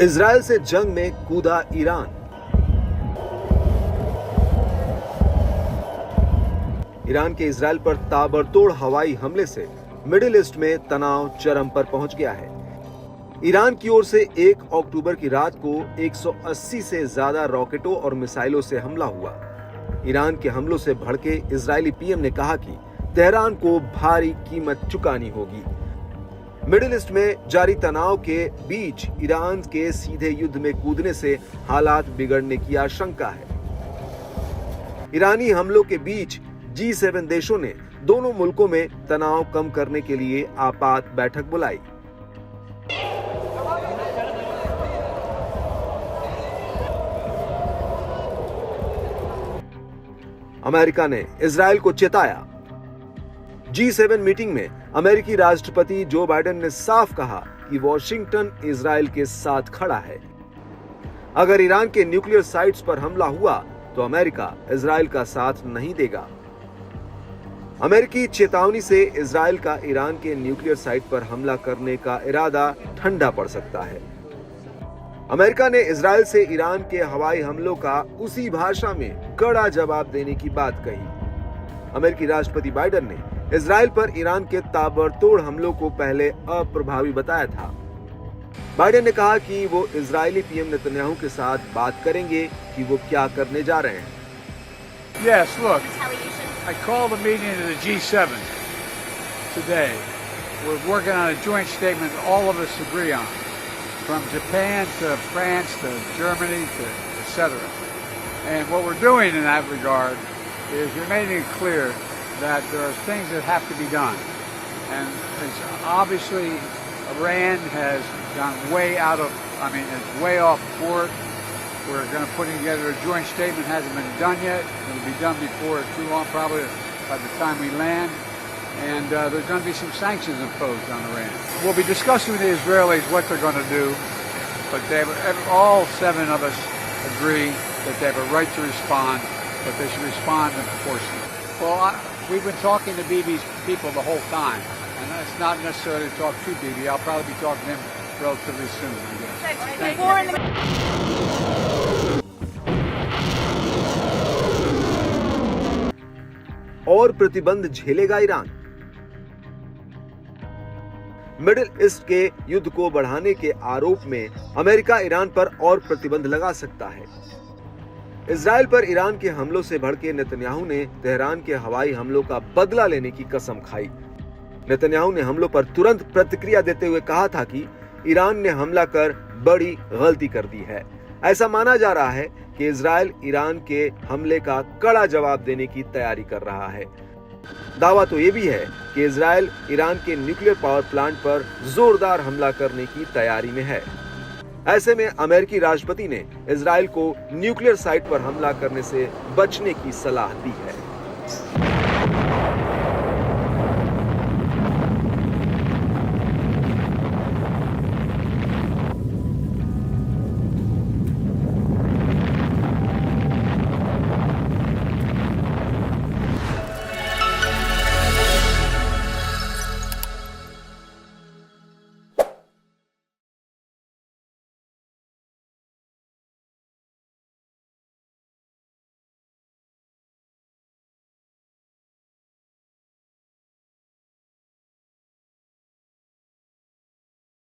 Israel से जंग में कूदा ईरान। ईरान के इजराइल पर ताबड़तोड़ हवाई हमले से मिडिल ईस्ट में तनाव चरम पर पहुंच गया है। ईरान की ओर से 1 अक्टूबर की रात को 180 से ज्यादा रॉकेटों और मिसाइलों से हमला हुआ। ईरान के हमलों से भड़के इजरायली पीएम ने कहा कि तेहरान को भारी कीमत चुकानी होगी। मिडिल ईस्ट में जारी तनाव के बीच ईरान के सीधे युद्ध में कूदने से हालात बिगड़ने की आशंका है। ईरानी हमलों के बीच G7 देशों ने दोनों मुल्कों में तनाव कम करने के लिए आपात बैठक बुलाई। अमेरिका ने इजराइल को चेताया। G7 मीटिंग में अमेरिकी राष्ट्रपति जो बाइडेन ने साफ कहा कि वॉशिंगटन इजराइल के साथ खड़ा है। अगर ईरान के न्यूक्लियर साइट्स पर हमला हुआ तो अमेरिका इजराइल का साथ नहीं देगा। अमेरिकी चेतावनी से इजराइल का ईरान के न्यूक्लियर साइट पर हमला करने का इरादा ठंडा पड़ सकता है। अमेरिका ने इजराइल से ईरान के हवाई हमलों का उसी भाषा में कड़ा जवाब देने की बात कही। अमेरिकी राष्ट्रपति बाइडेन ने इजराइल पर ईरान के ताबड़तोड़ हमलों को पहले अप्रभावी बताया था। बाइडेन ने कहा कि वो इजरायली पीएम नेतन्याहू के साथ बात करेंगे कि वो क्या करने जा रहे हैं। Yes, look, I called a meeting of the G7 today. We're working on a joint statement all of us agree on, from Japan to France to Germany to etc. And what we're doing in that regard is we're making it clear that there are things that have to be done. And it's obviously Iran has gone way it's way off board. We're going to put together a joint statement. Hasn't been done yet. It'll be done before too long, probably by the time we land. And there's going to be some sanctions imposed on Iran. We'll be discussing with the Israelis what they're going to do, but all 7 of us agree that they have a right to respond, but they should respond in proportion. Well, we've been talking to Bibi's people the whole time, and that's not necessarily to talk to Bibi. I'll probably be talking to him relatively soon, I guess. Thank you. और प्रतिबंध झेलेगा Iran. Middle east के युद्ध को बढ़ाने के आरोप में America Iran पर और प्रतिबंध लगा सकता है। इजराइल पर ईरान के हमलों से भड़के नेतन्याहू ने तेहरान के हवाई हमलों का बदला लेने की कसम खाई। नेतन्याहू ने हमलों पर तुरंत प्रतिक्रिया देते हुए कहा था कि ईरान ने हमला कर बड़ी गलती कर दी है। ऐसा माना जा रहा है कि इजराइल ईरान के हमले का कड़ा जवाब देने की तैयारी कर रहा है। दावा तो ये भी है कि इजराइल ईरान के न्यूक्लियर पावर प्लांट पर जोरदार हमला करने की तैयारी में है। ऐसे में अमेरिकी राष्ट्रपति ने इजराइल को न्यूक्लियर साइट पर हमला करने से बचने की सलाह दी है।